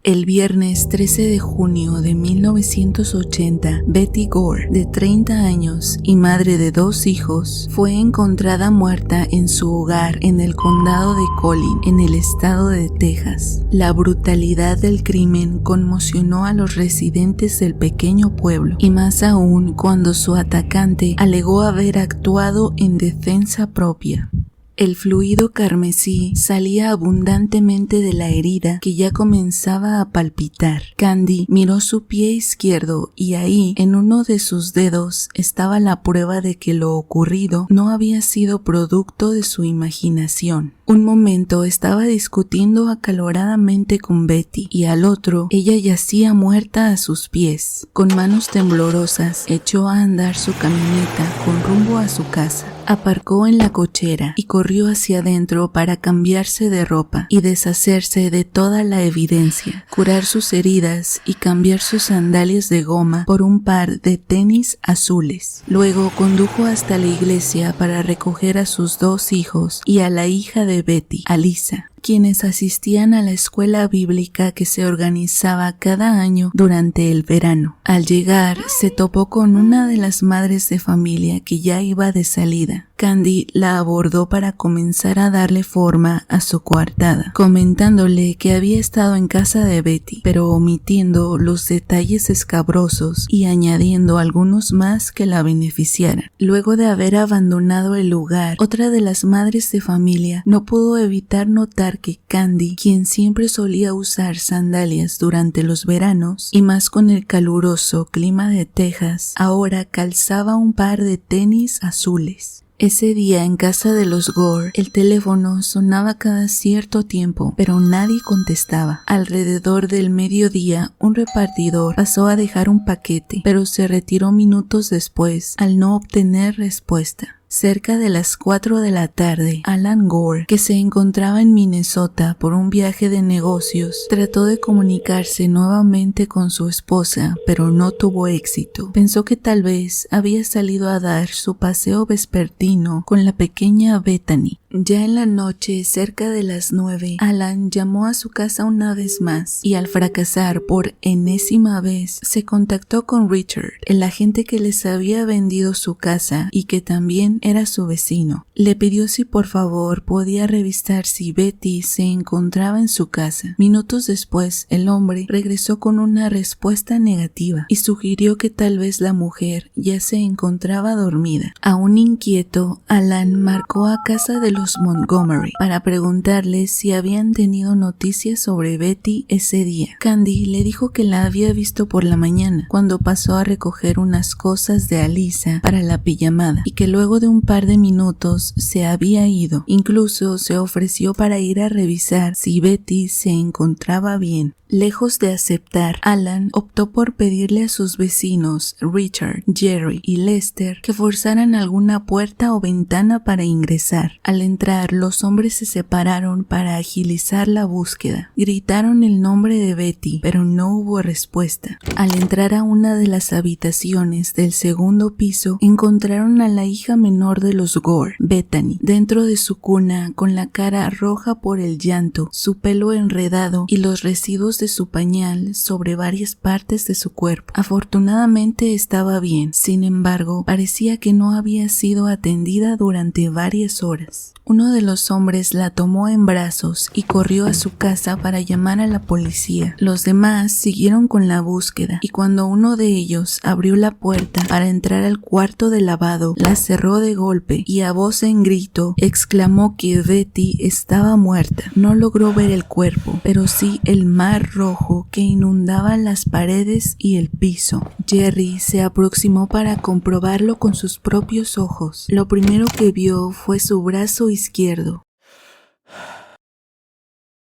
El viernes 13 de junio de 1980, Betty Gore, de 30 años y madre de 2 hijos, fue encontrada muerta en su hogar en el condado de Collin, en el estado de Texas. La brutalidad del crimen conmocionó a los residentes del pequeño pueblo, y más aún cuando su atacante alegó haber actuado en defensa propia. El fluido carmesí salía abundantemente de la herida que ya comenzaba a palpitar. Candy miró su pie izquierdo y ahí, en uno de sus dedos, estaba la prueba de que lo ocurrido no había sido producto de su imaginación. Un momento estaba discutiendo acaloradamente con Betty y al otro, ella yacía muerta a sus pies. Con manos temblorosas, echó a andar su camioneta con rumbo a su casa. Aparcó en la cochera y corrió hacia adentro para cambiarse de ropa y deshacerse de toda la evidencia, curar sus heridas y cambiar sus sandalias de goma por un par de tenis azules. Luego condujo hasta la iglesia para recoger a sus 2 hijos y a la hija de Betty, Alisa, quienes asistían a la escuela bíblica que se organizaba cada año durante el verano. Al llegar, se topó con una de las madres de familia que ya iba de salida. Candy la abordó para comenzar a darle forma a su coartada, comentándole que había estado en casa de Betty, pero omitiendo los detalles escabrosos y añadiendo algunos más que la beneficiaran. Luego de haber abandonado el lugar, otra de las madres de familia no pudo evitar notar que Candy, quien siempre solía usar sandalias durante los veranos, y más con el caluroso clima de Texas, ahora calzaba un par de tenis azules. Ese día en casa de los Gore, el teléfono sonaba cada cierto tiempo, pero nadie contestaba. Alrededor del mediodía, un repartidor pasó a dejar un paquete, pero se retiró minutos después al no obtener respuesta. Cerca de las 4 de la tarde, Alan Gore, que se encontraba en Minnesota por un viaje de negocios, trató de comunicarse nuevamente con su esposa, pero no tuvo éxito. Pensó que tal vez había salido a dar su paseo vespertino con la pequeña Bethany. Ya en la noche, cerca de las 9, Alan llamó a su casa una vez más y al fracasar por enésima vez, se contactó con Richard, el agente que les había vendido su casa y que también era su vecino. Le pidió si por favor podía revisar si Betty se encontraba en su casa. Minutos después, el hombre regresó con una respuesta negativa y sugirió que tal vez la mujer ya se encontraba dormida. Aún inquieto, Alan marcó a casa de los Montgomery para preguntarles si habían tenido noticias sobre Betty ese día. Candy le dijo que la había visto por la mañana, cuando pasó a recoger unas cosas de Alisa para la pijamada, y que luego de un par de minutos se había ido. Incluso se ofreció para ir a revisar si Betty se encontraba bien. Lejos de aceptar, Alan optó por pedirle a sus vecinos, Richard, Jerry y Lester, que forzaran alguna puerta o ventana para ingresar. Al entrar, los hombres se separaron para agilizar la búsqueda. Gritaron el nombre de Betty, pero no hubo respuesta. Al entrar a una de las habitaciones del segundo piso, encontraron a la hija menor de los Gore, Bethany, dentro de su cuna, con la cara roja por el llanto, su pelo enredado y los residuos de su pañal sobre varias partes de su cuerpo. Afortunadamente estaba bien, sin embargo, parecía que no había sido atendida durante varias horas. Uno de los hombres la tomó en brazos y corrió a su casa para llamar a la policía. Los demás siguieron con la búsqueda y cuando uno de ellos abrió la puerta para entrar al cuarto de lavado, la cerró de golpe y a voz en grito exclamó que Betty estaba muerta. No logró ver el cuerpo, pero sí el mar rojo que inundaba las paredes y el piso. Jerry se aproximó para comprobarlo con sus propios ojos. Lo primero que vio fue su brazo izquierdo,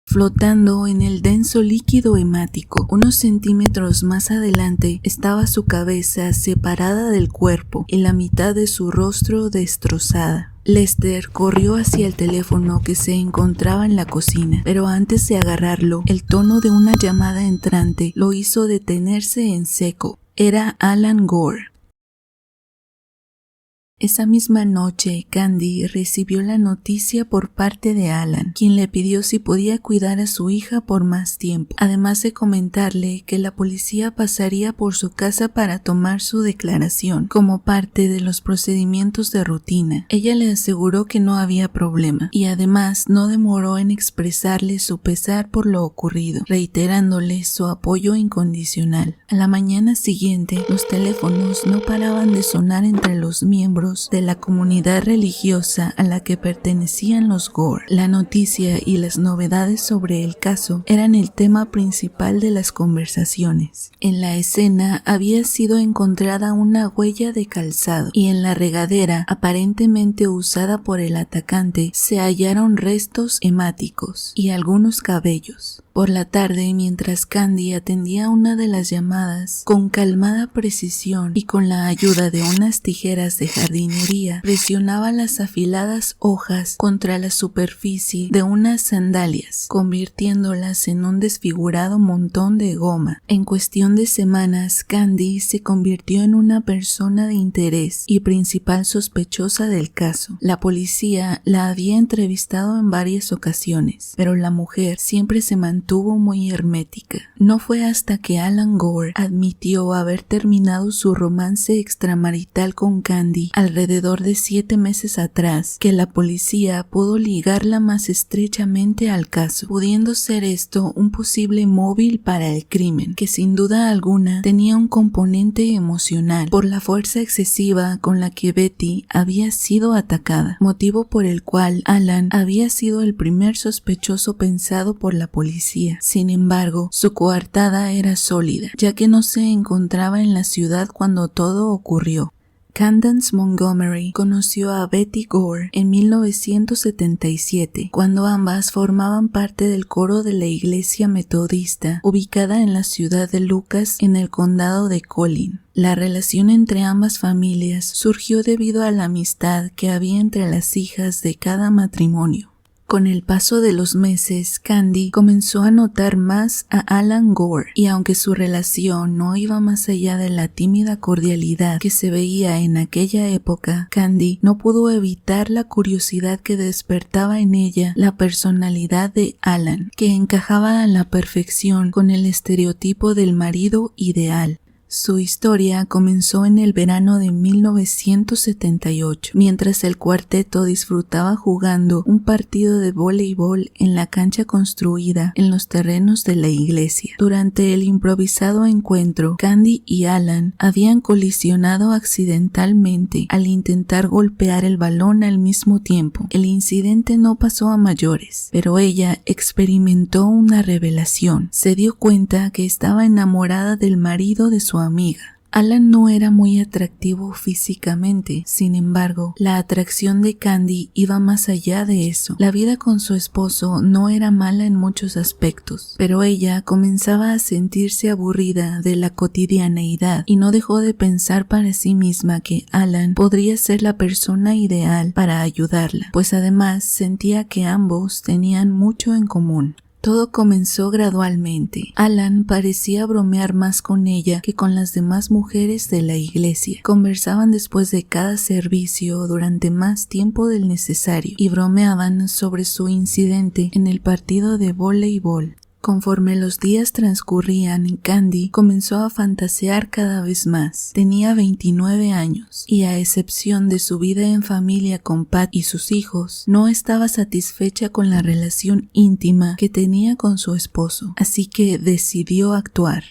flotando en el denso líquido hemático. Unos centímetros más adelante estaba su cabeza separada del cuerpo y la mitad de su rostro destrozada. Lester corrió hacia el teléfono que se encontraba en la cocina, pero antes de agarrarlo, el tono de una llamada entrante lo hizo detenerse en seco. Era Alan Gore. Esa misma noche, Candy recibió la noticia por parte de Alan, quien le pidió si podía cuidar a su hija por más tiempo, además de comentarle que la policía pasaría por su casa para tomar su declaración como parte de los procedimientos de rutina. Ella le aseguró que no había problema y además no demoró en expresarle su pesar por lo ocurrido, reiterándole su apoyo incondicional. A la mañana siguiente, los teléfonos no paraban de sonar entre los miembros de la comunidad religiosa a la que pertenecían los Gore. La noticia y las novedades sobre el caso eran el tema principal de las conversaciones. En la escena había sido encontrada una huella de calzado y en la regadera, aparentemente usada por el atacante, se hallaron restos hemáticos y algunos cabellos. Por la tarde, mientras Candy atendía una de las llamadas, con calmada precisión y con la ayuda de unas tijeras de jardinería, presionaba las afiladas hojas contra la superficie de unas sandalias, convirtiéndolas en un desfigurado montón de goma. En cuestión de semanas, Candy se convirtió en una persona de interés y principal sospechosa del caso. La policía la había entrevistado en varias ocasiones, pero la mujer siempre se mantuvo muy hermética. No fue hasta que Alan Gore admitió haber terminado su romance extramarital con Candy alrededor de 7 meses atrás que la policía pudo ligarla más estrechamente al caso, pudiendo ser esto un posible móvil para el crimen, que sin duda alguna tenía un componente emocional por la fuerza excesiva con la que Betty había sido atacada, motivo por el cual Alan había sido el primer sospechoso pensado por la policía. Sin embargo, su coartada era sólida, ya que no se encontraba en la ciudad cuando todo ocurrió. Candace Montgomery conoció a Betty Gore en 1977, cuando ambas formaban parte del coro de la iglesia metodista ubicada en la ciudad de Lucas, en el condado de Collin. La relación entre ambas familias surgió debido a la amistad que había entre las hijas de cada matrimonio. Con el paso de los meses, Candy comenzó a notar más a Alan Gore, y aunque su relación no iba más allá de la tímida cordialidad que se veía en aquella época, Candy no pudo evitar la curiosidad que despertaba en ella la personalidad de Alan, que encajaba a la perfección con el estereotipo del marido ideal. Su historia comenzó en el verano de 1978, mientras el cuarteto disfrutaba jugando un partido de voleibol en la cancha construida en los terrenos de la iglesia. Durante el improvisado encuentro, Candy y Alan habían colisionado accidentalmente al intentar golpear el balón al mismo tiempo. El incidente no pasó a mayores, pero ella experimentó una revelación. Se dio cuenta que estaba enamorada del marido de su amiga. Alan no era muy atractivo físicamente, sin embargo, la atracción de Candy iba más allá de eso. La vida con su esposo no era mala en muchos aspectos, pero ella comenzaba a sentirse aburrida de la cotidianeidad y no dejó de pensar para sí misma que Alan podría ser la persona ideal para ayudarla, pues además sentía que ambos tenían mucho en común. Todo comenzó gradualmente. Alan parecía bromear más con ella que con las demás mujeres de la iglesia. Conversaban después de cada servicio durante más tiempo del necesario y bromeaban sobre su incidente en el partido de voleibol. Conforme los días transcurrían, Candy comenzó a fantasear cada vez más. Tenía 29 años y, a excepción de su vida en familia con Pat y sus hijos, no estaba satisfecha con la relación íntima que tenía con su esposo, así que decidió actuar.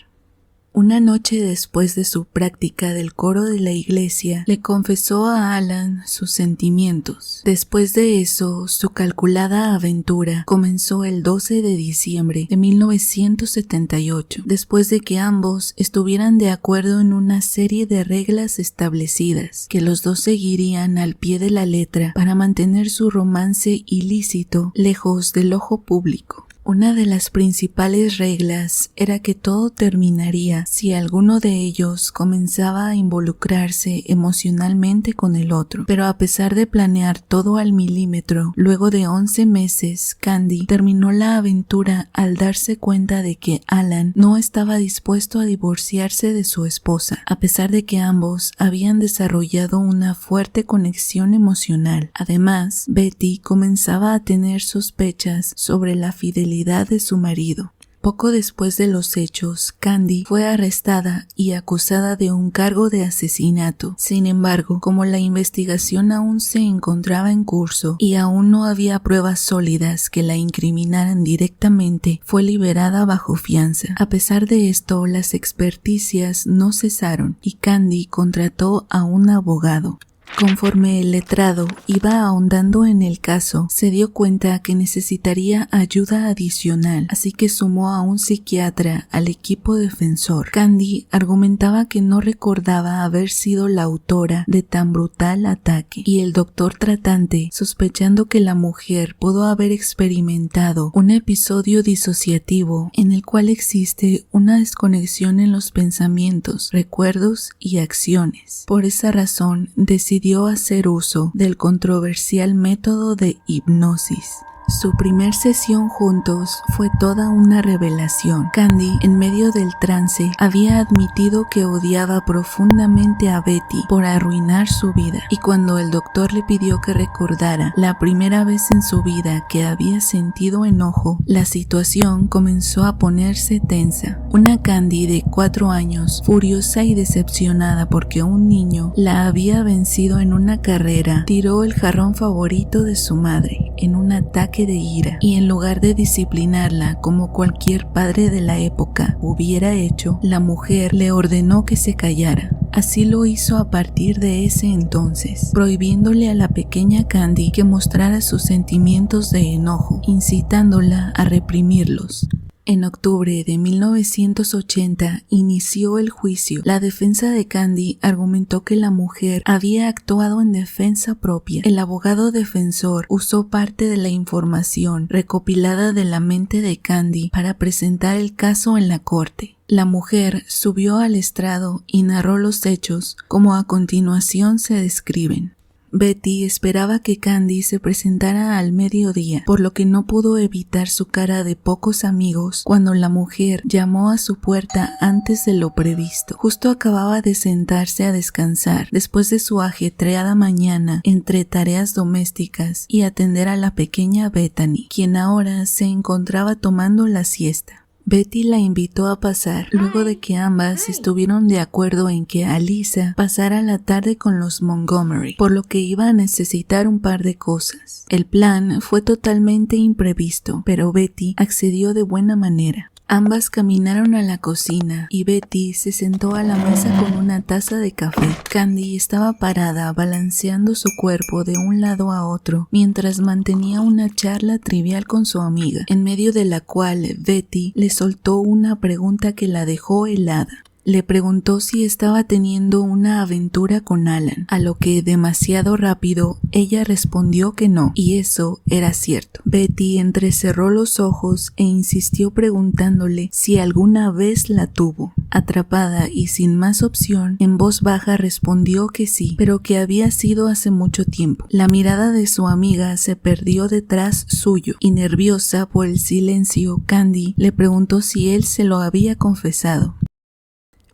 Una noche después de su práctica del coro de la iglesia, le confesó a Alan sus sentimientos. Después de eso, su calculada aventura comenzó el 12 de diciembre de 1978, después de que ambos estuvieran de acuerdo en una serie de reglas establecidas que los dos seguirían al pie de la letra para mantener su romance ilícito lejos del ojo público. Una de las principales reglas era que todo terminaría si alguno de ellos comenzaba a involucrarse emocionalmente con el otro. Pero a pesar de planear todo al milímetro, luego de 11 meses, Candy terminó la aventura al darse cuenta de que Alan no estaba dispuesto a divorciarse de su esposa, a pesar de que ambos habían desarrollado una fuerte conexión emocional. Además, Betty comenzaba a tener sospechas sobre la fidelidad de su marido. Poco después de los hechos, Candy fue arrestada y acusada de un cargo de asesinato. Sin embargo, como la investigación aún se encontraba en curso y aún no había pruebas sólidas que la incriminaran directamente, fue liberada bajo fianza. A pesar de esto, las experticias no cesaron y Candy contrató a un abogado. Conforme el letrado iba ahondando en el caso, se dio cuenta que necesitaría ayuda adicional, así que sumó a un psiquiatra al equipo defensor. Candy argumentaba que no recordaba haber sido la autora de tan brutal ataque, y el doctor tratante, sospechando que la mujer pudo haber experimentado un episodio disociativo en el cual existe una desconexión en los pensamientos, recuerdos y acciones. Por esa razón, decidió hacer uso del controversial método de hipnosis. Su primer sesión juntos fue toda una revelación. Candy, en medio del trance, había admitido que odiaba profundamente a Betty por arruinar su vida, y cuando el doctor le pidió que recordara la primera vez en su vida que había sentido enojo, la situación comenzó a ponerse tensa. Una Candy de 4 años, furiosa y decepcionada porque un niño la había vencido en una carrera, tiró el jarrón favorito de su madre en un ataque de ira, y en lugar de disciplinarla como cualquier padre de la época hubiera hecho, la mujer le ordenó que se callara. Así lo hizo a partir de ese entonces, prohibiéndole a la pequeña Candy que mostrara sus sentimientos de enojo, incitándola a reprimirlos. En octubre de 1980 inició el juicio. La defensa de Candy argumentó que la mujer había actuado en defensa propia. El abogado defensor usó parte de la información recopilada de la mente de Candy para presentar el caso en la corte. La mujer subió al estrado y narró los hechos como a continuación se describen. Betty esperaba que Candy se presentara al mediodía, por lo que no pudo evitar su cara de pocos amigos cuando la mujer llamó a su puerta antes de lo previsto. Justo acababa de sentarse a descansar después de su ajetreada mañana entre tareas domésticas y atender a la pequeña Bethany, quien ahora se encontraba tomando la siesta. Betty la invitó a pasar, luego de que ambas estuvieron de acuerdo en que Alyssa pasara la tarde con los Montgomery, por lo que iba a necesitar un par de cosas. El plan fue totalmente imprevisto, pero Betty accedió de buena manera. Ambas caminaron a la cocina y Betty se sentó a la mesa con una taza de café. Candy estaba parada balanceando su cuerpo de un lado a otro mientras mantenía una charla trivial con su amiga, en medio de la cual Betty le soltó una pregunta que la dejó helada. Le preguntó si estaba teniendo una aventura con Alan, a lo que demasiado rápido ella respondió que no, y eso era cierto. Betty entrecerró los ojos e insistió preguntándole si alguna vez la tuvo. Atrapada y sin más opción, en voz baja respondió que sí, pero que había sido hace mucho tiempo. La mirada de su amiga se perdió detrás suyo, y nerviosa por el silencio, Candy le preguntó si él se lo había confesado.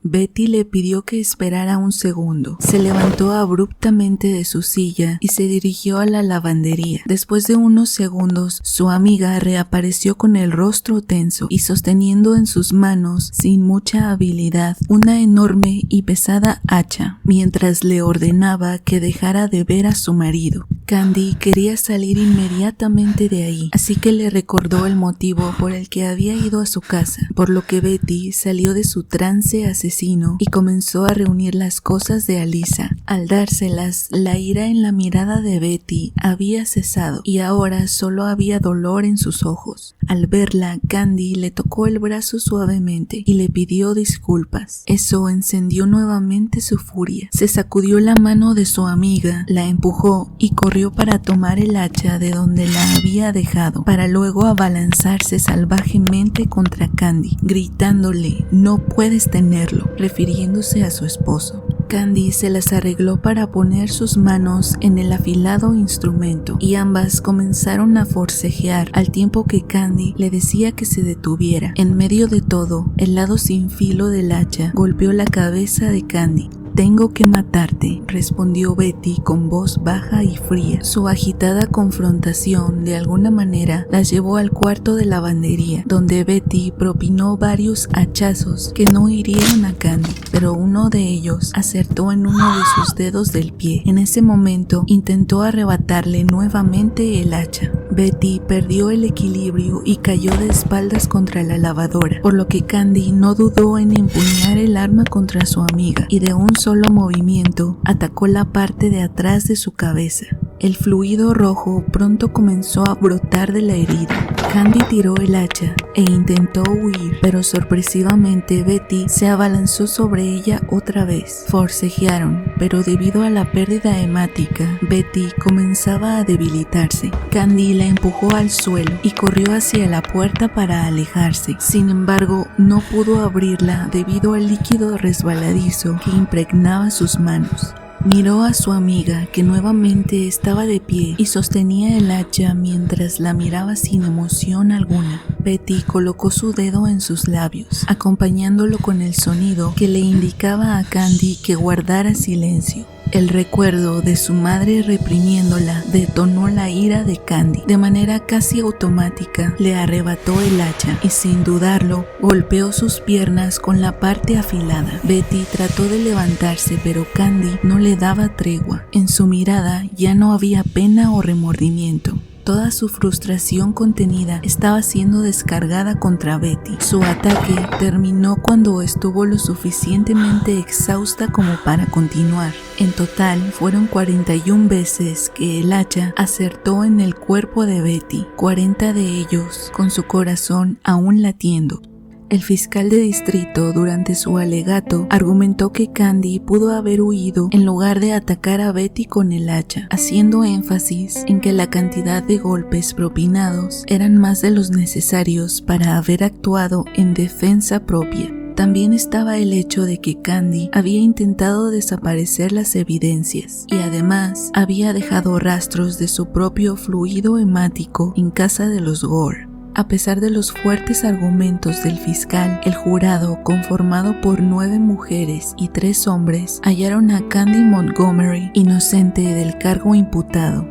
Betty le pidió que esperara un segundo. Se levantó abruptamente de su silla y se dirigió a la lavandería. Después de unos segundos, su amiga reapareció con el rostro tenso y sosteniendo en sus manos, sin mucha habilidad, una enorme y pesada hacha, mientras le ordenaba que dejara de ver a su marido. Candy quería salir inmediatamente de ahí, así que le recordó el motivo por el que había ido a su casa, por lo que Betty salió de su trance asesino asesino y comenzó a reunir las cosas de Alyssa. Al dárselas, la ira en la mirada de Betty había cesado y ahora solo había dolor en sus ojos. Al verla, Candy le tocó el brazo suavemente y le pidió disculpas. Eso encendió nuevamente su furia. Se sacudió la mano de su amiga, la empujó y corrió para tomar el hacha de donde la había dejado, para luego abalanzarse salvajemente contra Candy, gritándole "no puedes tenerlo", refiriéndose a su esposo. Candy se las arregló para poner sus manos en el afilado instrumento y ambas comenzaron a forcejear al tiempo que Candy le decía que se detuviera. En medio de todo, el lado sin filo del hacha golpeó la cabeza de Candy. «Tengo que matarte», respondió Betty con voz baja y fría. Su agitada confrontación de alguna manera las llevó al cuarto de lavandería, donde Betty propinó varios hachazos que no hirieron a Candy, pero uno de ellos acertó en uno de sus dedos del pie. En ese momento intentó arrebatarle nuevamente el hacha. Betty perdió el equilibrio y cayó de espaldas contra la lavadora, por lo que Candy no dudó en empuñar el arma contra su amiga y de un solo movimiento atacó la parte de atrás de su cabeza. El fluido rojo pronto comenzó a brotar de la herida. Candy tiró el hacha e intentó huir, pero sorpresivamente Betty se abalanzó sobre ella otra vez. Forcejearon, pero debido a la pérdida hemática, Betty comenzaba a debilitarse. Candy la empujó al suelo y corrió hacia la puerta para alejarse. Sin embargo, no pudo abrirla debido al líquido resbaladizo que impregnaba sus manos. Miró a su amiga, que nuevamente estaba de pie y sostenía el hacha mientras la miraba sin emoción alguna. Betty colocó su dedo en sus labios, acompañándolo con el sonido que le indicaba a Candy que guardara silencio. El recuerdo de su madre reprimiéndola detonó la ira de Candy. De manera casi automática, le arrebató el hacha y sin dudarlo, golpeó sus piernas con la parte afilada. Betty trató de levantarse, pero Candy no le daba tregua. En su mirada ya no había pena o remordimiento. Toda su frustración contenida estaba siendo descargada contra Betty. Su ataque terminó cuando estuvo lo suficientemente exhausta como para continuar. En total, fueron 41 veces que el hacha acertó en el cuerpo de Betty, 40 de ellos con su corazón aún latiendo. El fiscal de distrito, durante su alegato, argumentó que Candy pudo haber huido en lugar de atacar a Betty con el hacha, haciendo énfasis en que la cantidad de golpes propinados eran más de los necesarios para haber actuado en defensa propia. También estaba el hecho de que Candy había intentado desaparecer las evidencias y además había dejado rastros de su propio fluido hemático en casa de los Gore. A pesar de los fuertes argumentos del fiscal, el jurado, conformado por 9 mujeres y 3 hombres, hallaron a Candy Montgomery inocente del cargo imputado.